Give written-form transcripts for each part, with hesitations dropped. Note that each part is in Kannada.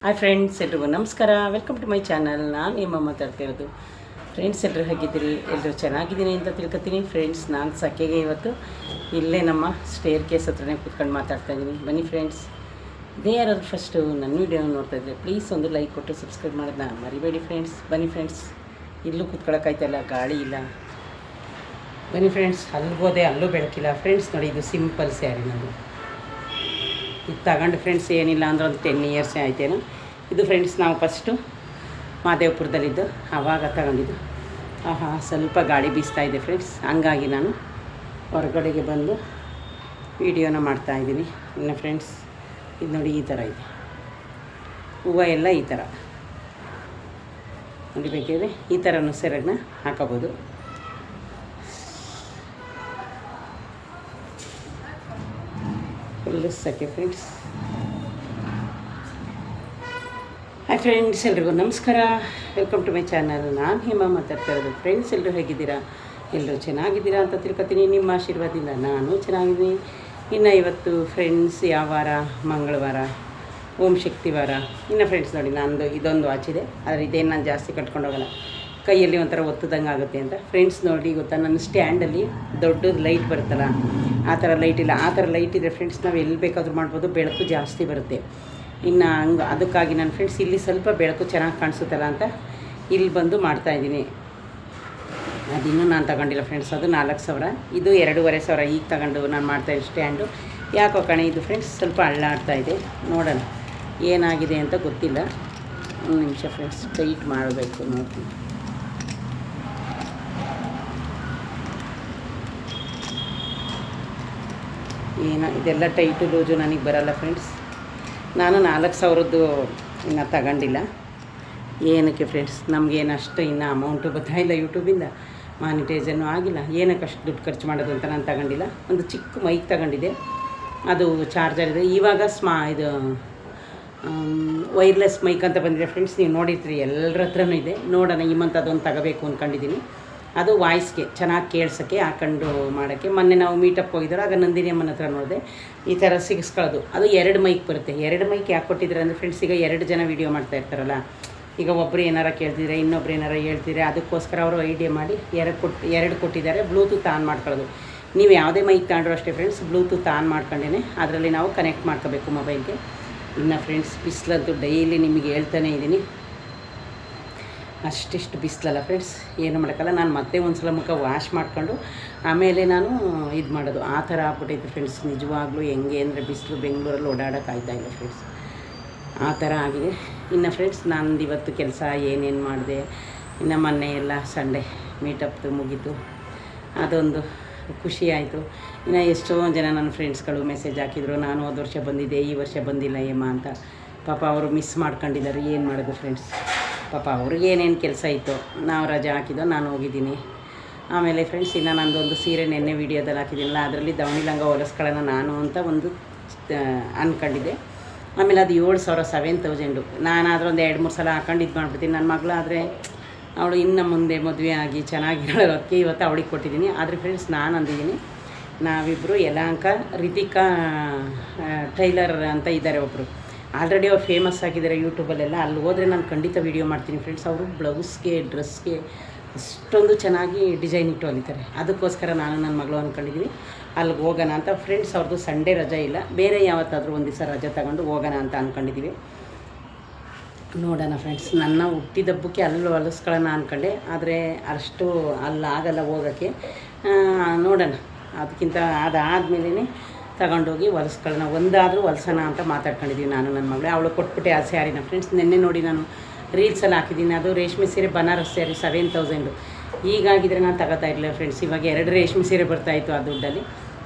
ಹಾಯ್ ಫ್ರೆಂಡ್ಸ್, ಎಲ್ರಿಗೂ ನಮಸ್ಕಾರ. Welcome to my channel. ನಾನು ನಿಮ್ಮ ಮಾತಾಡ್ತಾ ಇರೋದು. ಫ್ರೆಂಡ್ಸ್, ಎಲ್ಲರೂ ಹೇಗಿದ್ದೀರಿ? ಎಲ್ಲರೂ ಚೆನ್ನಾಗಿದ್ದೀನಿ ಅಂತ ತಿಳ್ಕೊತೀನಿ. ಫ್ರೆಂಡ್ಸ್, ನಾನು ಸಖೆಗೆ ಇವತ್ತು ಇಲ್ಲೇ ನಮ್ಮ ಸ್ಟೇರ್ ಕೇಸ್ ಹತ್ರನೇ ಕೂತ್ಕೊಂಡು ಮಾತಾಡ್ತಾ ಇದ್ದೀನಿ. ಬನ್ನಿ ಫ್ರೆಂಡ್ಸ್, ಇದೇ ಯಾರಾದರೂ ಫಸ್ಟು ನನ್ನ ವೀಡಿಯೋ ನೋಡ್ತಾ ಇದ್ದರೆ ಪ್ಲೀಸ್ ಒಂದು ಲೈಕ್ ಕೊಟ್ಟು ಸಬ್ಸ್ಕ್ರೈಬ್ ಮಾಡೋದನ್ನ ಮರಿಬೇಡಿ ಫ್ರೆಂಡ್ಸ್. ಬನ್ನಿ ಫ್ರೆಂಡ್ಸ್, ಇಲ್ಲೂ ಕೂತ್ಕೊಳ್ಳೋಕ್ಕಾಯ್ತಲ್ಲ, ಗಾಳಿ ಇಲ್ಲ. ಬನ್ನಿ ಫ್ರೆಂಡ್ಸ್, ಅಲ್ಲಿಗೋದೆ, ಅಲ್ಲೂ ಬೆಳಕಿಲ್ಲ. ಫ್ರೆಂಡ್ಸ್ ನೋಡಿ, ಇದು ಸಿಂಪಲ್ ಸ್ಯಾರಿ ನಂದು. ಇದು ತಗೊಂಡು ಫ್ರೆಂಡ್ಸ್ ಏನಿಲ್ಲ ಅಂದ್ರೆ ಒಂದು 10 ಇಯರ್ಸೇ ಆಯ್ತೇನು. ಇದು ಫ್ರೆಂಡ್ಸ್ ನಾವು ಫಸ್ಟು ಮಾದೇವಪುರದಲ್ಲಿದ್ದು ಆವಾಗ ತಗೊಂಡಿದ್ದು. ಸ್ವಲ್ಪ ಗಾಳಿ ಬೀಸ್ತಾ ಇದೆ ಫ್ರೆಂಡ್ಸ್, ಹಂಗಾಗಿ ನಾನು ಹೊರಗಡೆಗೆ ಬಂದು ವಿಡಿಯೋನ ಮಾಡ್ತಾಯಿದ್ದೀನಿ. ಇನ್ನು ಫ್ರೆಂಡ್ಸ್, ಇದು ನೋಡಿ, ಈ ಥರ ಇದೆ ಹೂವು ಎಲ್ಲ. ಈ ಥರ ನೋಡಿ, ಬೇಕಿದ್ರೆ ಈ ಥರನೂ ಸೆರಗನ್ನ ಹಾಕೋಬೋದು. ಫುಲ್ಲು ಸೆಕೆ ಫ್ರೆಂಡ್ಸ್. ಹಾಯ್ ಫ್ರೆಂಡ್ಸ್, ಎಲ್ರಿಗೂ ನಮಸ್ಕಾರ. Welcome to my channel. ನಾನು ಹೇಮ ಮಾತಾಡ್ತಾ ಇರೋದು. ಫ್ರೆಂಡ್ಸ್, ಎಲ್ಲರೂ ಹೇಗಿದ್ದೀರಾ? ಎಲ್ಲರೂ ಚೆನ್ನಾಗಿದ್ದೀರಾ ಅಂತ ತಿಳ್ಕೊತೀನಿ. ನಿಮ್ಮ ಆಶೀರ್ವಾದದಿಂದ ನಾನು ಚೆನ್ನಾಗಿದ್ದೀನಿ. ಇನ್ನು ಇವತ್ತು ಫ್ರೆಂಡ್ಸ್ ಯಾವ ವಾರ? ಮಂಗಳವಾರ, ಓಂ ಶಕ್ತಿ ವಾರ. ಇನ್ನು ಫ್ರೆಂಡ್ಸ್ ನೋಡಿ, ನಂದು ಇದೊಂದು ವಾಚಿದೆ, ಆದರೆ ಇದೇನು ನಾನು ಜಾಸ್ತಿ ಕಟ್ಕೊಂಡು ಹೋಗಲ್ಲ, ಕೈಯಲ್ಲಿ ಒಂಥರ ಒತ್ತದಂಗೆ ಆಗುತ್ತೆ ಅಂತ. ಫ್ರೆಂಡ್ಸ್ ನೋಡಿ, ಗೊತ್ತಾ, ನನ್ನ ಸ್ಟ್ಯಾಂಡಲ್ಲಿ ದೊಡ್ಡದು ಲೈಟ್ ಬರುತ್ತಲ್ಲ, ಆ ಥರ ಲೈಟ್ ಇಲ್ಲ. ಆ ಥರ ಲೈಟ್ ಇದ್ದರೆ ಫ್ರೆಂಡ್ಸ್ ನಾವು ಎಲ್ಲಿ ಬೇಕಾದರೂ ಮಾಡ್ಬೋದು, ಬೆಳಕು ಜಾಸ್ತಿ ಬರುತ್ತೆ. ಇನ್ನು ಹಂಗೆ ಅದಕ್ಕಾಗಿ ನಾನು ಫ್ರೆಂಡ್ಸ್ ಇಲ್ಲಿ ಸ್ವಲ್ಪ ಬೆಳಕು ಚೆನ್ನಾಗಿ ಕಾಣಿಸುತ್ತಲ್ಲ ಅಂತ ಇಲ್ಲಿ ಬಂದು ಮಾಡ್ತಾಯಿದ್ದೀನಿ. ಅದಿನ್ನೂ ನಾನು ತಗೊಂಡಿಲ್ಲ ಫ್ರೆಂಡ್ಸ್, ಅದು 4,000. ಇದು 2,500 ಈಗ ತಗೊಂಡು ನಾನು ಮಾಡ್ತಾಯಿದ್ದೆ ಸ್ಟ್ಯಾಂಡು. ಯಾಕೋ ಕಣೆ, ಇದು ಫ್ರೆಂಡ್ಸ್ ಸ್ವಲ್ಪ ಅಳ್ಳಾಡ್ತಾಯಿದೆ. ನೋಡೋಣ ಏನಾಗಿದೆ ಅಂತ ಗೊತ್ತಿಲ್ಲ. ಒಂದು ನಿಮಿಷ ಫ್ರೆಂಡ್ಸ್, ಟೈಟ್ ಮಾಡಬೇಕು, ನೋಡ್ತೀನಿ. ಇದೆಲ್ಲ ಟೈಟು ಲೂಜು ನನಗೆ ಬರೋಲ್ಲ ಫ್ರೆಂಡ್ಸ್. ನಾನು 4,000ದ್ದು ಇನ್ನೂ ತಗೊಂಡಿಲ್ಲ. ಏನಕ್ಕೆ ಫ್ರೆಂಡ್ಸ್, ನಮಗೇನು ಅಷ್ಟು ಇನ್ನೂ ಅಮೌಂಟು ಗೊತ್ತಾಯಿಲ್ಲ, ಯೂಟ್ಯೂಬಿಂದ ಮಾನಿಟೈಸನ್ನು ಆಗಿಲ್ಲ. ಏನಕ್ಕೆ ಅಷ್ಟು ದುಡ್ಡು ಖರ್ಚು ಮಾಡೋದು ಅಂತ ನಾನು ತಗೊಂಡಿಲ್ಲ. ಒಂದು ಚಿಕ್ಕ ಮೈಕ್ ತಗೊಂಡಿದ್ದೆ, ಅದು ಚಾರ್ಜರ್ ಇದೆ. ಇವಾಗ ಇದು ವೈರ್ಲೆಸ್ ಮೈಕ್ ಅಂತ ಬಂದಿದೆ ಫ್ರೆಂಡ್ಸ್, ನೀವು ನೋಡಿರ್ತೀರಿ, ಎಲ್ಲರ ಹತ್ರನೂ ಇದೆ. ನೋಡೋಣ, ಈ ಮಂತ್ ಅದೊಂದು ತಗೋಬೇಕು ಅಂದ್ಕೊಂಡಿದ್ದೀನಿ. ಅದು ವಾಯ್ಸ್ಗೆ ಚೆನ್ನಾಗಿ ಕೇಳ್ಸೋಕ್ಕೆ ಹಾಕೊಂಡು ಮಾಡೋಕ್ಕೆ. ಮೊನ್ನೆ ನಾವು ಮೀಟಪ್ ಹೋಗಿದ್ದಾರೆ, ಆಗ ನಂದಿನಿ ಅಮ್ಮನ ಹತ್ರ ನೋಡಿದೆ, ಈ ಥರ ಸಿಗಿಸ್ಕೊಳ್ಳೋದು. ಅದು 2 ಮೈಕ್ ಬರುತ್ತೆ. 2 ಮೈಕ್ ಯಾಕೆ ಕೊಟ್ಟಿದ್ದಾರೆ ಅಂದರೆ ಫ್ರೆಂಡ್ಸ್, ಈಗ 2 ಜನ ವೀಡಿಯೋ ಮಾಡ್ತಾ ಇರ್ತಾರಲ್ಲ, ಈಗ ಒಬ್ಬರು ಏನಾರ ಕೇಳ್ತಿದ್ರೆ ಇನ್ನೊಬ್ರು ಏನಾರ ಹೇಳ್ತಿದ್ರೆ, ಅದಕ್ಕೋಸ್ಕರ ಅವರು ಐಡಿಯಾ ಮಾಡಿ 2 ಕೊಟ್ಟಿದ್ದಾರೆ. ಬ್ಲೂಟೂತ್ ಆನ್ ಮಾಡ್ಕೊಳ್ಳೋದು. ನೀವು ಯಾವುದೇ ಮೈಕ್ ತಗೊಂಡ್ರು ಅಷ್ಟೇ ಫ್ರೆಂಡ್ಸ್, ಬ್ಲೂಟೂತ್ ಆನ್ ಮಾಡ್ಕೊಂಡೇ ಅದರಲ್ಲಿ ನಾವು ಕನೆಕ್ಟ್ ಮಾಡ್ಕೋಬೇಕು ಮೊಬೈಲ್ಗೆ. ಇನ್ನು ಫ್ರೆಂಡ್ಸ್, ಬಿಸಿಲಂತೂ ಡೈಲಿ ನಿಮಗೆ ಹೇಳ್ತಾನೆ ಇದ್ದೀನಿ, ಅಷ್ಟಿಷ್ಟು ಬಿಸಿಲಲ್ಲ ಫ್ರೆಂಡ್ಸ್, ಏನು ಮಾಡೋಕ್ಕಲ್ಲ. ನಾನು ಮತ್ತೆ ಒಂದು ಸಲ ಮುಖ ವಾಶ್ ಮಾಡ್ಕೊಂಡು ಆಮೇಲೆ ನಾನು ಇದು ಮಾಡೋದು. ಆ ಥರ ಆಗ್ಬಿಟ್ಟೈತೆ ಫ್ರೆಂಡ್ಸ್, ನಿಜವಾಗ್ಲೂ. ಹೆಂಗೆ ಅಂದರೆ ಬಿಸಿಲು ಬೆಂಗಳೂರಲ್ಲಿ ಓಡಾಡೋಕ್ಕಾಗ್ತಾಯಿಲ್ಲ ಫ್ರೆಂಡ್ಸ್, ಆ ಥರ ಆಗಿದೆ. ಇನ್ನು ಫ್ರೆಂಡ್ಸ್, ನಂದು ಇವತ್ತು ಕೆಲಸ ಏನೇನು ಮಾಡಿದೆ, ಇನ್ನು ಮೊನ್ನೆ ಎಲ್ಲ ಸಂಡೇ ಮೀಟಪ್ದು ಮುಗೀತು, ಅದೊಂದು ಖುಷಿ ಆಯಿತು. ಇನ್ನು ಎಷ್ಟೊಂದು ಜನ ನನ್ನ ಫ್ರೆಂಡ್ಸ್ಗಳು ಮೆಸೇಜ್ ಹಾಕಿದರು, ನಾನು ಹೋದ ವರ್ಷ ಬಂದಿದ್ದೆ, ಈ ವರ್ಷ ಬಂದಿಲ್ಲ ಏಮ್ಮ ಅಂತ. ಪಾಪ ಅವರು ಮಿಸ್ ಮಾಡ್ಕೊಂಡಿದ್ದಾರೆ. ಏನು ಮಾಡೋದು ಫ್ರೆಂಡ್ಸ್, ಪಾಪ ಅವ್ರಿಗೆ ಏನೇನು ಕೆಲಸ ಇತ್ತು, ನಾವು ರಜೆ ಹಾಕಿದ್ದೋ, ನಾನು ಹೋಗಿದ್ದೀನಿ. ಆಮೇಲೆ ಫ್ರೆಂಡ್ಸ್, ಇನ್ನು ನಂದೊಂದು ಸೀರೆ ನೆನ್ನೆ ವೀಡಿಯೋದಲ್ಲಿ ಹಾಕಿದ್ದೀನಲ್ಲ, ಅದರಲ್ಲಿ ದಾವಣಿ ಲಂಗ ಹೊಲಿಸ್ಕೊಳ್ಳೋಣ ನಾನು ಅಂತ ಒಂದು ಅಂದ್ಕೊಂಡಿದ್ದೆ. ಆಮೇಲೆ ಅದು 7,000 7,000. ನಾನಾದರೂ ಒಂದು 2-3 ಸಲ ಹಾಕೊಂಡು ಇದು ಮಾಡಿಬಿಡ್ತೀನಿ. ನನ್ನ ಮಗಳಾದರೆ ಅವಳು ಇನ್ನು ಮುಂದೆ ಮದುವೆ ಆಗಿ ಚೆನ್ನಾಗಿರೋಳು, ಅದಕ್ಕೆ ಇವತ್ತು ಅವಳಿಗೆ ಕೊಟ್ಟಿದ್ದೀನಿ. ಆದರೆ ಫ್ರೆಂಡ್ಸ್, ನಾನು ಅಂದಿದ್ದೀನಿ, ನಾವಿಬ್ಬರು ಯಲಹಂಕ ರಿತಿಕಾ ಟೈಲರ್ ಅಂತ ಇದ್ದಾರೆ ಒಬ್ಬರು, ಆಲ್ರೆಡಿ ಅವ್ರು ಫೇಮಸ್ ಆಗಿದ್ದಾರೆ ಯೂಟ್ಯೂಬಲ್ಲೆಲ್ಲ. ಅಲ್ಲಿ ಹೋದರೆ ನಾನು ಖಂಡಿತ ವೀಡಿಯೋ ಮಾಡ್ತೀನಿ ಫ್ರೆಂಡ್ಸ್. ಅವರು ಬ್ಲೌಸ್ಗೆ ಡ್ರೆಸ್ಗೆ ಅಷ್ಟೊಂದು ಚೆನ್ನಾಗಿ ಡಿಸೈನ್ ಇಟ್ಟು ಹೊಲಿತಾರೆ. ಅದಕ್ಕೋಸ್ಕರ ನಾನು ನನ್ನ ಮಗಳು ಅಂದ್ಕೊಂಡಿದ್ದೀನಿ ಅಲ್ಲಿಗೆ ಹೋಗೋಣ ಅಂತ ಫ್ರೆಂಡ್ಸ್. ಅವ್ರದ್ದು ಸಂಡೇ ರಜೆ ಇಲ್ಲ, ಬೇರೆ ಯಾವತ್ತಾದರೂ ಒಂದು ದಿವಸ ರಜೆ ತಗೊಂಡು ಹೋಗೋಣ ಅಂತ ಅಂದ್ಕೊಂಡಿದ್ದೀವಿ. ನೋಡೋಣ ಫ್ರೆಂಡ್ಸ್, ನನ್ನ ಹುಟ್ಟಿದಬ್ಬಕ್ಕೆ ಅಲ್ಲಿ ಹೊಲಿಸ್ಕೊಳ್ಳೋಣ ಅಂದ್ಕೊಂಡೆ, ಆದರೆ ಅಷ್ಟು ಅಲ್ಲಾಗಲ್ಲ ಹೋಗೋಕ್ಕೆ. ನೋಡೋಣ, ಅದಕ್ಕಿಂತ ಅದಾದಮೇಲೆ ತಗೊಂಡೋಗಿ ಹೊಲಿಸ್ಕೊಳ್ಳೋಣ, ಒಂದಾದರೂ ಹೊಲ್ಸೋಣ ಅಂತ ಮಾತಾಡ್ಕೊಂಡಿದ್ದೀವಿ ನಾನು ನನ್ನ ಮಗಳೇ. ಅವಳು ಕೊಟ್ಬಿಟ್ಟೆ ಆ ಸ್ಯಾರಿನ ಫ್ರೆಂಡ್ಸ್. ನಿನ್ನೆ ನೋಡಿ ನಾನು ರೀಲ್ಸಲ್ಲಿ ಹಾಕಿದ್ದೀನಿ, ಅದು ರೇಷ್ಮೆ ಸೀರೆ, ಬನಾರಸ್ ಸ್ಯಾರಿ 7,000. ಈಗಾಗಿದ್ದರೆ ನಾನು ತಗೋತಾ ಇರಲಿಲ್ಲ ಫ್ರೆಂಡ್ಸ್. ಇವಾಗ 2 ರೇಷ್ಮೆ ಸೀರೆ ಬರ್ತಾಯಿತ್ತು ಆ ದುಡ್ಡಲ್ಲಿ.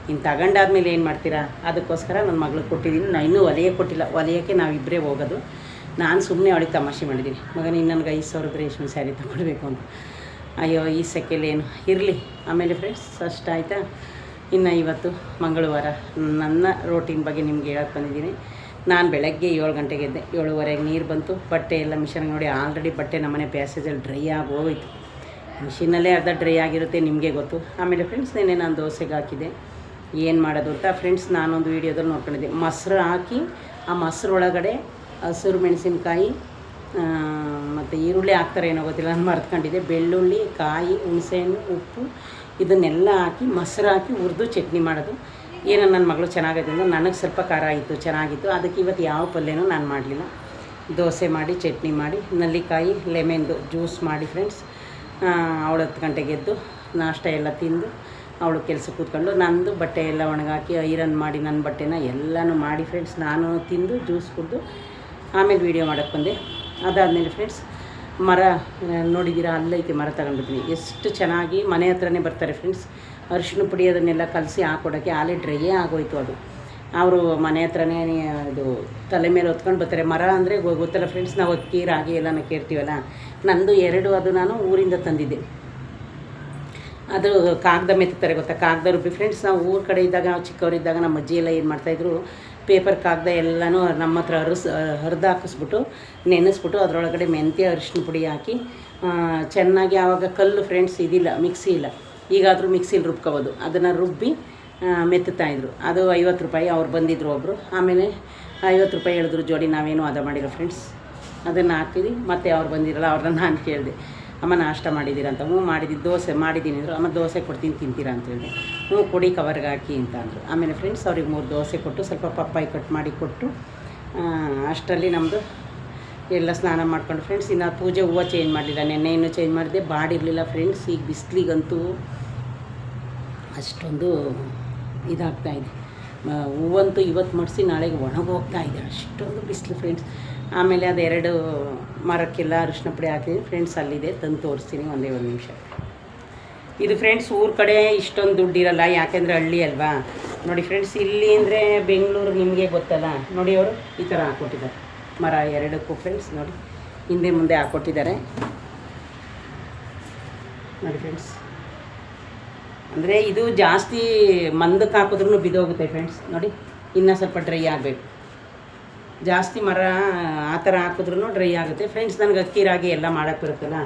ಇನ್ನು ತಗೊಂಡಾದ್ಮೇಲೆ ಏನು ಮಾಡ್ತೀರಾ, ಅದಕ್ಕೋಸ್ಕರ ನನ್ನ ಮಗಳಿಗೆ ಕೊಟ್ಟಿದ್ದೀನಿ. ನಾನು ಇನ್ನೂ ಹೊಲಿಯೋಕ್ಕೆ ಕೊಟ್ಟಿಲ್ಲ, ಹೊಲಿಯೋಕ್ಕೆ ನಾವಿಬ್ಬರೇ ಹೋಗೋದು. ನಾನು ಸುಮ್ಮನೆ ಅವಳಿಗೆ ತಮಾಷೆ ಮಾಡಿದ್ದೀನಿ, ಮಗನ ಇನ್ನು ನನಗೆ 5,000 ರೇಷ್ಮೆ ಸ್ಯಾರಿ ತಗೊಳ್ಬೇಕು ಅಂತ. ಅಯ್ಯೋ, ಈ ಸೆಕೆಯಲ್ಲಿ ಏನು ಇರಲಿ. ಆಮೇಲೆ ಫ್ರೆಂಡ್ಸ್, ಆಯಿತಾ. ಇನ್ನು ಇವತ್ತು ಮಂಗಳವಾರ, ನನ್ನ ರೋಟೀನ್ ಬಗ್ಗೆ ನಿಮ್ಗೆ ಹೇಳಕ್ಕೆ ಬಂದಿದ್ದೀನಿ. ನಾನು ಬೆಳಗ್ಗೆ 7 ಗಂಟೆಗೆ ಎದ್ದೆ, 7:30ಗೆ ನೀರು ಬಂತು. ಬಟ್ಟೆ ಎಲ್ಲ ಮಿಷನ್ಗೆ ನೋಡಿ, ಆಲ್ರೆಡಿ ಬಟ್ಟೆ ನಮ್ಮನೆ ಪ್ಯಾಸೇಜಲ್ಲಿ ಡ್ರೈ ಆಗಿ ಹೋಯಿತು. ಮಿಷಿನಲ್ಲೇ ಅರ್ಧ ಡ್ರೈ ಆಗಿರುತ್ತೆ, ನಿಮಗೆ ಗೊತ್ತು. ಆಮೇಲೆ ಫ್ರೆಂಡ್ಸ್, ನೆನ್ನೆ ನಾನು ದೋಸೆಗೆ ಹಾಕಿದೆ. ಏನು ಮಾಡೋದು ಅಂತ ಫ್ರೆಂಡ್ಸ್, ನಾನೊಂದು ವೀಡಿಯೋದಲ್ಲಿ ನೋಡ್ಕೊಂಡಿದ್ದೆ. ಮೊಸರು ಹಾಕಿ ಆ ಮೊಸರೊಳಗಡೆ ಹಸಿರು ಮೆಣಸಿನ್ಕಾಯಿ ಮತ್ತು ಈರುಳ್ಳಿ ಹಾಕ್ತಾರೆ ಏನೋ ಗೊತ್ತಿಲ್ಲ, ನಾನು ಮರ್ತ್ಕೊಂಡಿದ್ದೆ. ಬೆಳ್ಳುಳ್ಳಿ, ಕಾಯಿ, ಹುಣಸೆಹಣ್ಣು, ಉಪ್ಪು ಇದನ್ನೆಲ್ಲ ಹಾಕಿ ಮೊಸರು ಹಾಕಿ ಹುರಿದು ಚಟ್ನಿ ಮಾಡೋದು. ಏನೋ ನನ್ನ ಮಗಳು ಚೆನ್ನಾಗೈತೆ ಅಂದರೆ ನನಗೆ ಸ್ವಲ್ಪ ಖಾರ ಆಯಿತು, ಚೆನ್ನಾಗಿತ್ತು. ಅದಕ್ಕೆ ಇವತ್ತು ಯಾವ ಪಲ್ಯನೂ ನಾನು ಮಾಡಲಿಲ್ಲ. ದೋಸೆ ಮಾಡಿ ಚಟ್ನಿ ಮಾಡಿ ನಲ್ಲಿಕಾಯಿ ಲೆಮೆನ್ದು ಜ್ಯೂಸ್ ಮಾಡಿ ಫ್ರೆಂಡ್ಸ್, ಅವಳು 10 ಗಂಟೆಗೆ ಎದ್ದು ನಾಷ್ಟ ಎಲ್ಲ ತಿಂದು ಅವಳು ಕೆಲಸಕ್ಕೆ ಕೂತ್ಕೊಂಡು ನಂದು ಬಟ್ಟೆ ಎಲ್ಲ ಒಣಗಾಕಿ ಐರನ್ ಮಾಡಿ ನನ್ನ ಬಟ್ಟೆನ ಎಲ್ಲನೂ ಮಾಡಿ ಫ್ರೆಂಡ್ಸ್, ನಾನು ತಿಂದು ಜ್ಯೂಸ್ ಕುಡಿದು ಆಮೇಲೆ ವೀಡಿಯೋ ಮಾಡೋಕ್ಕೆ ಬಂದೆ. ಅದಾದಮೇಲೆ ಫ್ರೆಂಡ್ಸ್ ಮರ ನೋಡಿದ್ದೀರಾ, ಅಲ್ಲೈತೆ ಮರ ತಗೊಂಡಿದ್ದೀನಿ. ಎಷ್ಟು ಚೆನ್ನಾಗಿ ಮನೆ ಹತ್ರನೇ ಬರ್ತಾರೆ ಫ್ರೆಂಡ್ಸ್. ಅರಿಶಿನ ಪುಡಿ ಅದನ್ನೆಲ್ಲ ಕಲಸಿ ಹಾಕ್ಕೊಡೋಕ್ಕೆ ಆಲೇ ಡ್ರೈಯೇ ಆಗೋಯ್ತು ಅದು. ಅವರು ಮನೆ ಹತ್ರನೇ ಇದು ತಲೆ ಮೇಲೆ ಹೊತ್ಕೊಂಡು ಬರ್ತಾರೆ. ಮರ ಅಂದರೆ ಗೊತ್ತಲ್ಲ ಫ್ರೆಂಡ್ಸ್, ನಾವು ಅಕ್ಕಿ ರಾಗಿ ಎಲ್ಲನೂ ಕೇಳ್ತೀವಲ್ಲ. ನಂದು 2 ಅದು ನಾನು ಊರಿಂದ ತಂದಿದ್ದೆ. ಅದು ಕಾಗದ ಮೆತ್ತಾರೆ ಗೊತ್ತಾ, ಕಾಗದ ರುಬ್ಬಿ ಫ್ರೆಂಡ್ಸ್. ನಾವು ಊರ ಕಡೆ ಇದ್ದಾಗ, ನಾವು ಚಿಕ್ಕವರಿದ್ದಾಗ ನಮ್ಮ ಅಜ್ಜಿ ಎಲ್ಲ ಏನು ಮಾಡ್ತಾಯಿದ್ರು, ಪೇಪರ್ ಕಾಗದ ಎಲ್ಲನೂ ನಮ್ಮ ಹತ್ರ ಹರಿದು ಹಾಕಿಸ್ಬಿಟ್ಟು ನೆನೆಸ್ಬಿಟ್ಟು ಅದರೊಳಗಡೆ ಮೆಂತ್ಯ ಅರಿಶಿನ ಪುಡಿ ಹಾಕಿ ಚೆನ್ನಾಗಿ, ಆವಾಗ ಕಲ್ಲು ಫ್ರೆಂಡ್ಸ್ ಇದಿಲ್ಲ, ಮಿಕ್ಸಿ ಇಲ್ಲ. ಈಗಾದರೂ ಮಿಕ್ಸಿಲಿ ರುಬ್ಕೋಬೋದು. ಅದನ್ನು ರುಬ್ಬಿ ಮೆತ್ತಾಯಿದ್ರು. ಅದು 50 ರೂಪಾಯಿ. ಅವ್ರು ಬಂದಿದ್ದರು ಒಬ್ಬರು. ಆಮೇಲೆ 50 ರೂಪಾಯಿ ಹೇಳಿದ್ರು ಜೋಡಿ. ನಾವೇನು ಅದ ಮಾಡಿಲ್ಲ ಫ್ರೆಂಡ್ಸ್. ಅದನ್ನು ಹಾಕಿದ್ವಿ. ಮತ್ತು ಅವ್ರು ಬಂದಿರಲ್ಲ, ಅವ್ರನ್ನ ನಾನು ಕೇಳಿದೆ, ಅಮ್ಮ ನಾಷ್ಟ ಮಾಡಿದ್ದೀರಾ ಅಂತ. ಹ್ಞೂ ಮಾಡಿದ್ದೀನಿ, ದೋಸೆ ಮಾಡಿದ್ದೀನಿ ಅಂದರು. ಅಮ್ಮ ದೋಸೆ ಕೊಡ್ತೀನಿ ತಿಂತೀರಾ ಅಂತ ಹೇಳಿದೆ. ಹ್ಞೂ ಕೊಡಿ ಕವರ್ಗೆ ಹಾಕಿ ಅಂತ ಅಂದರು. ಆಮೇಲೆ ಫ್ರೆಂಡ್ಸ್ ಅವ್ರಿಗೆ 3 ದೋಸೆ ಕೊಟ್ಟು ಸ್ವಲ್ಪ ಪಪ್ಪಾಯಿ ಕಟ್ ಮಾಡಿ ಕೊಟ್ಟು ಅಷ್ಟರಲ್ಲಿ ನಮ್ಮದು ಎಲ್ಲ ಸ್ನಾನ ಮಾಡ್ಕೊಂಡು ಫ್ರೆಂಡ್ಸ್. ಇನ್ನು ಪೂಜೆ ಹೂವು ಚೇಂಜ್ ಮಾಡಲಿಲ್ಲ, ನೆನ್ನೆ ಇನ್ನೂ ಚೇಂಜ್ ಮಾಡಿದೆ. ಬಾಡಿರಲಿಲ್ಲ ಫ್ರೆಂಡ್ಸ್. ಈಗ ಬಿಸಿಲಿಗಂತೂ ಅಷ್ಟೊಂದು ಇದಾಗ್ತಾಯಿದೆ. ಹೂವಂತೂ ಇವತ್ತು ಮಡಿಸಿ ನಾಳೆಗೆ ಒಣಗೋಗ್ತಾಯಿದೆ, ಅಷ್ಟೊಂದು ಬಿಸಿಲು ಫ್ರೆಂಡ್ಸ್. ಆಮೇಲೆ ಅದು 2 ಮರಕ್ಕೆಲ್ಲ ಅರಿಶಿನ ಪುಡಿ ಹಾಕಿದ್ದೀನಿ ಫ್ರೆಂಡ್ಸ್. ಅಲ್ಲಿದೆ, ತಂದು ತೋರಿಸ್ತೀನಿ ಒಂದೇ 1 ನಿಮಿಷ. ಇದು ಫ್ರೆಂಡ್ಸ್ ಊರ ಕಡೆ ಇಷ್ಟೊಂದು ದುಡ್ಡಿರಲ್ಲ, ಯಾಕೆಂದರೆ ಹಳ್ಳಿ ಅಲ್ವಾ. ನೋಡಿ ಫ್ರೆಂಡ್ಸ್, ಇಲ್ಲಿ ಅಂದರೆ ಬೆಂಗಳೂರು ನಿಮಗೆ ಗೊತ್ತಲ್ಲ. ನೋಡಿ ಅವರು ಈ ಥರ ಹಾಕ್ಕೊಟ್ಟಿದ್ದಾರೆ ಮರ 2ಕ್ಕೂ ಫ್ರೆಂಡ್ಸ್. ನೋಡಿ ಹಿಂದೆ ಮುಂದೆ ಹಾಕ್ಕೊಟ್ಟಿದ್ದಾರೆ ನೋಡಿ ಫ್ರೆಂಡ್ಸ್. ಅಂದರೆ ಇದು ಜಾಸ್ತಿ ಮಂದಕ್ಕೆ ಹಾಕಿದ್ರೂ ಬಿದ್ದೋಗುತ್ತೆ ಫ್ರೆಂಡ್ಸ್. ನೋಡಿ ಇನ್ನೂ ಸ್ವಲ್ಪ ಡ್ರೈ ಆಗಬೇಕು. ಜಾಸ್ತಿ ಮರ ಆ ಥರ ಹಾಕಿದ್ರೂ ಡ್ರೈ ಆಗುತ್ತೆ ಫ್ರೆಂಡ್ಸ್. ನನಗೆ ಅಕ್ಕಿ ರಾಗಿ ಎಲ್ಲ ಮಾಡೋಕ್ಕೆ ಬರುತ್ತಲ್ಲ,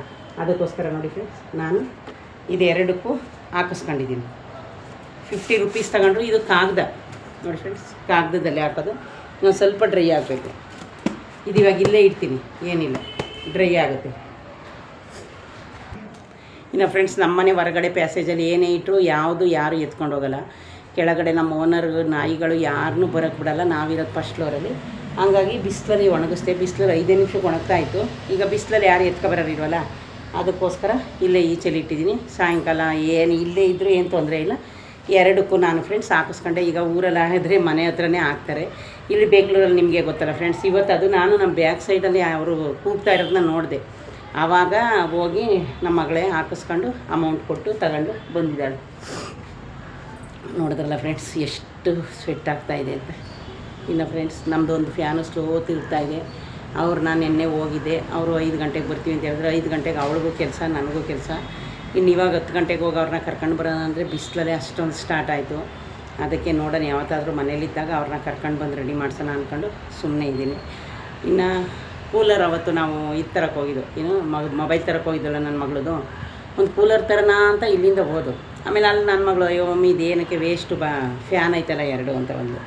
ಅದಕ್ಕೋಸ್ಕರ ನೋಡಿ ಫ್ರೆಂಡ್ಸ್ ನಾನು ಇದು 2ಕ್ಕೂ ಹಾಕಿಸ್ಕೊಂಡಿದ್ದೀನಿ. 50 ರೂಪೀಸ್ ತಗೊಂಡ್ರು. ಇದು ಕಾಗದ ನೋಡಿ ಫ್ರೆಂಡ್ಸ್, ಕಾಗದದಲ್ಲಿ ಹಾಕೋದು. ನಾನು ಸ್ವಲ್ಪ ಡ್ರೈ ಆಗಬೇಕು. ಇದು ಇವಾಗ ಇಲ್ಲೇ ಇಡ್ತೀನಿ, ಏನಿಲ್ಲ, ಡ್ರೈ ಆಗುತ್ತೆ. ಇನ್ನು ಫ್ರೆಂಡ್ಸ್ ನಮ್ಮನೆ ಹೊರಗಡೆ ಪ್ಯಾಸೇಜಲ್ಲಿ ಏನೇ ಇಟ್ಟರು ಯಾರು ಎತ್ಕೊಂಡು ಹೋಗೋಲ್ಲ. ಕೆಳಗಡೆ ನಮ್ಮ ಓನರ್ ನಾಯಿಗಳು ಯಾರನ್ನೂ ಬರೋಕ್ಕೆ ಬಿಡೋಲ್ಲ. ನಾವಿರೋದು ಫಸ್ಟ್ ಫ್ಲೋರಲ್ಲಿ. ಹಂಗಾಗಿ ಬಿಸಿಲಲ್ಲಿ ಒಣಗಿಸ್ತೇವೆ. ಬಿಸಿಲಲ್ಲಿ 5 ನಿಮಿಷಕ್ಕೆ ಒಣಗ್ತಾ ಇತ್ತು. ಈಗ ಬಿಸಿಲಲ್ಲಿ ಯಾರು ಎತ್ಕೊಬರೋರಿಲ್ವಲ್ಲ, ಅದಕ್ಕೋಸ್ಕರ ಇಲ್ಲೇ ಈಚೆಲಿ ಇಟ್ಟಿದ್ದೀನಿ. ಸಾಯಂಕಾಲ ಏನು ಇಲ್ಲೇ ಇದ್ದರೂ ಏನು ತೊಂದರೆ ಇಲ್ಲ. 2ಕ್ಕೂ ನಾನು ಫ್ರೆಂಡ್ಸ್ ಹಾಕಿಸ್ಕೊಂಡೆ. ಈಗ ಊರಲ್ಲಿ ಆಗಿದ್ರೆ ಮನೆ ಹತ್ರನೇ ಹಾಕ್ತಾರೆ. ಇಲ್ಲಿ ಬೆಂಗಳೂರಲ್ಲಿ ನಿಮಗೆ ಗೊತ್ತಲ್ಲ ಫ್ರೆಂಡ್ಸ್. ಇವತ್ತು ಅದು ನಾನು ನಮ್ಮ ಬ್ಯಾಕ್ ಸೈಡಲ್ಲಿ ಅವರು ಕೂಗ್ತಾ ಇರೋದನ್ನ ನೋಡಿದೆ. ಆವಾಗ ಹೋಗಿ ನಮ್ಮ ಮಗಳೇ ಹಾಕಿಸ್ಕೊಂಡು ಅಮೌಂಟ್ ಕೊಟ್ಟು ತಗೊಂಡು ಬಂದಿದ್ದಾಳೆ. ನೋಡಿದ್ರಲ್ಲ ಫ್ರೆಂಡ್ಸ್ ಎಷ್ಟು ಸ್ವೆಟ್ ಆಗ್ತಾಯಿದೆ ಅಂತ. ಇನ್ನು ಫ್ರೆಂಡ್ಸ್ ನಮ್ಮದು ಒಂದು ಫ್ಯಾನು ಸ್ಲೋ ತಿರುಗ್ತಾಯಿದೆ. ನಾನು ನಿನ್ನೆ ಹೋಗಿದ್ದೆ. ಅವರು 5 ಗಂಟೆಗೆ ಬರ್ತೀವಿ ಅಂತ ಹೇಳಿದ್ರೆ 5 ಗಂಟೆಗೆ ಅವಳಿಗೂ ಕೆಲಸ, ನನಗೂ ಕೆಲಸ. ಇನ್ನು ಇವಾಗ 10 ಗಂಟೆಗೆ ಹೋಗಿ ಅವ್ರನ್ನ ಕರ್ಕೊಂಡು ಬರೋಣ ಅಂದರೆ ಬಿಸಿಲಲ್ಲೇ ಅಷ್ಟೊಂದು ಸ್ಟಾರ್ಟ್ ಆಯಿತು. ಅದಕ್ಕೆ ನೋಡೋಣ ಯಾವತ್ತಾದರೂ ಮನೇಲಿದ್ದಾಗ ಅವ್ರನ್ನ ಕರ್ಕೊಂಡು ಬಂದು ರೆಡಿ ಮಾಡ್ಸೋಣ ಅಂದ್ಕೊಂಡು ಸುಮ್ಮನೆ ಇದ್ದೀನಿ. ಇನ್ನು ಕೂಲರ್ ಅವತ್ತು ನಾವು ಇದು ತರಕ್ಕೆ ಹೋಗಿದ್ದು, ಏನು ಮೊಬೈಲ್ ತರಕ್ಕೆ ಹೋಗಿದ್ದಲ್ಲ ನನ್ನ ಮಗಳದು. ಒಂದು ಕೂಲರ್ ತರೋಣ ಅಂತ ಇಲ್ಲಿಂದ ಹೋದು. ಆಮೇಲೆ ಅಲ್ಲಿ ನನ್ನ ಮಗಳು, ಅಯ್ಯೋ ಮಮ್ಮಿ ಇದೇನಕ್ಕೆ ವೇಸ್ಟು ಫ್ಯಾನ್ ಐತಲ್ಲ 2 ಅಂತ ಒಂದು.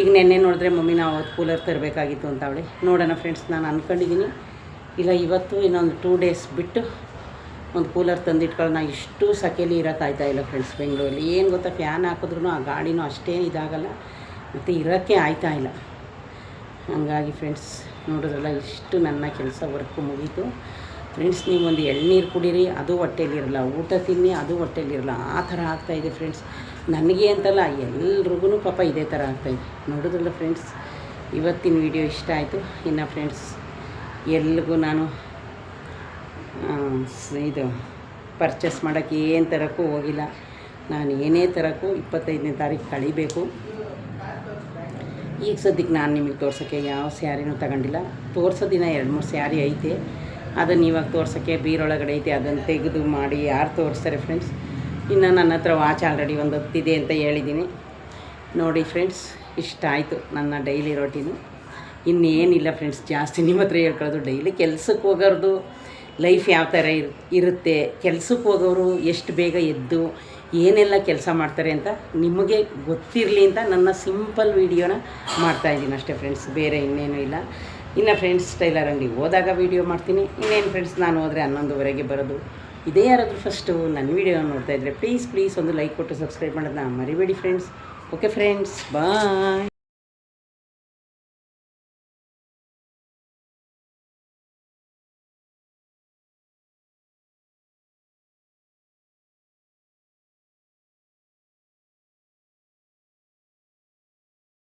ಈಗ ನೆನ್ನೆ ನೋಡಿದ್ರೆ ಮಮ್ಮಿ ನಾವು ಅವತ್ತು ಕೂಲರ್ ತರಬೇಕಾಗಿತ್ತು ಅಂತ ಅವಳೆ. ನೋಡೋಣ ಫ್ರೆಂಡ್ಸ್, ನಾನು ಅಂದ್ಕೊಂಡಿದ್ದೀನಿ ಇಲ್ಲ ಇವತ್ತು ಇನ್ನೊಂದು 2 ಡೇಸ್ ಬಿಟ್ಟು ಒಂದು ಕೂಲರ್ ತಂದಿಟ್ಕೊಳ್ಳೋಣ. ಇಷ್ಟು ಸೆಕೆಲಿ ಇರೋಕ್ಕಾಯ್ತಾಯಿಲ್ಲ ಫ್ರೆಂಡ್ಸ್ ಬೆಂಗಳೂರಲ್ಲಿ. ಏನು ಗೊತ್ತಾ, ಫ್ಯಾನ್ ಹಾಕಿದ್ರೂ ಆ ಗಾಡಿನೂ ಅಷ್ಟೇನು ಇದಾಗಲ್ಲ, ಮತ್ತು ಇರೋಕ್ಕೆ ಆಯ್ತಾಯಿಲ್ಲ. ಹಾಗಾಗಿ ಫ್ರೆಂಡ್ಸ್ ನೋಡಿದ್ರಲ್ಲ, ಇಷ್ಟು ನನ್ನ ಕೆಲಸ ವರ್ಕು ಮುಗೀತು ಫ್ರೆಂಡ್ಸ್. ನೀವು ಒಂದು ಎಳ್ನೀರು ಕುಡೀರಿ, ಅದು ಹೊಟ್ಟೆಲಿರಲ್ಲ. ಊಟ ತಿನ್ನಿ, ಅದು ಹೊಟ್ಟೆಲಿರಲ್ಲ. ಆ ಥರ ಆಗ್ತಾಯಿದೆ ಫ್ರೆಂಡ್ಸ್. ನನಗೆ ಅಂತಲ್ಲ, ಎಲ್ರಿಗೂ ಪಾಪ ಇದೇ ಥರ ಆಗ್ತಾಯಿದೆ. ನೋಡಿದ್ರಲ್ಲ ಫ್ರೆಂಡ್ಸ್, ಇವತ್ತಿನ ವಿಡಿಯೋ ಇಷ್ಟ ಆಯಿತು. ಇನ್ನು ಫ್ರೆಂಡ್ಸ್ ಎಲ್ರಿಗೂ ನಾನು ಇದು ಪರ್ಚೇಸ್ ಮಾಡೋಕ್ಕೆ ಏನು ತರೋಕ್ಕೂ ಹೋಗಿಲ್ಲ. ನಾನು ಏನೇ ತರೋಕ್ಕೂ 25ನೇ ತಾರೀಕು ಕಳಿಬೇಕು. ಈಗ ಸದ್ಯಕ್ಕೆ ನಾನು ನಿಮಗೆ ತೋರ್ಸೋಕ್ಕೆ ಯಾವ ಸ್ಯಾರಿನೂ ತಗೊಂಡಿಲ್ಲ. ತೋರ್ಸೋದಿನ 2-3 ಸ್ಯಾರಿ ಐತೆ. ಅದನ್ನು ಇವಾಗ ತೋರ್ಸೋಕ್ಕೆ ಬೀರೊಳಗಡೆ ಐತೆ. ಅದನ್ನು ತೆಗೆದು ಮಾಡಿ ಯಾರು ತೋರಿಸ್ತಾರೆ ಫ್ರೆಂಡ್ಸ್. ಇನ್ನು ನನ್ನ ಹತ್ರ ವಾಚ್ ಆಲ್ರೆಡಿ ಒಂದು 10 ಅಂತ ಹೇಳಿದ್ದೀನಿ. ನೋಡಿ ಫ್ರೆಂಡ್ಸ್, ಇಷ್ಟ ಆಯಿತು ನನ್ನ ಡೈಲಿ ರೋಟೀನು. ಇನ್ನೇನಿಲ್ಲ ಫ್ರೆಂಡ್ಸ್, ಜಾಸ್ತಿ ನಿಮ್ಮ ಹತ್ರ ಹೇಳ್ಕೊಳ್ಳೋದು. ಡೈಲಿ ಕೆಲ್ಸಕ್ಕೆ ಹೋಗೋರ್ದು ಲೈಫ್ ಯಾವ ಥರ ಇರುತ್ತೆ, ಕೆಲ್ಸಕ್ಕೆ ಹೋಗೋರು ಎಷ್ಟು ಬೇಗ ಎದ್ದು ಏನೆಲ್ಲ ಕೆಲಸ ಮಾಡ್ತಾರೆ ಅಂತ ನಿಮಗೆ ಗೊತ್ತಿರಲಿ ಅಂತ ನನ್ನ ಸಿಂಪಲ್ ವೀಡಿಯೋನ ಮಾಡ್ತಾಯಿದ್ದೀನಿ ಅಷ್ಟೇ ಫ್ರೆಂಡ್ಸ್. ಬೇರೆ ಇನ್ನೇನೂ ಇಲ್ಲ. ಇನ್ನು ಫ್ರೆಂಡ್ಸ್ ಟೈಲರ್ ಅಂಗಡಿಗೆ ಹೋದಾಗ ವೀಡಿಯೋ ಮಾಡ್ತೀನಿ. ಇನ್ನೇನು ಫ್ರೆಂಡ್ಸ್, ನಾನು ಹೋದರೆ 11:30ಗೆ ಬರೋದು. ಇದೇ ಯಾರಾದರೂ ಫಸ್ಟು ನನ್ನ ವೀಡಿಯೋ ನೋಡ್ತಾಯಿದ್ರೆ ಪ್ಲೀಸ್ ಒಂದು ಲೈಕ್ ಕೊಟ್ಟು ಸಬ್ಸ್ಕ್ರೈಬ್ ಮಾಡೋದನ್ನ ಮರಿಬೇಡಿ ಫ್ರೆಂಡ್ಸ್. ಓಕೆ ಫ್ರೆಂಡ್ಸ್, ಬಾಯ್.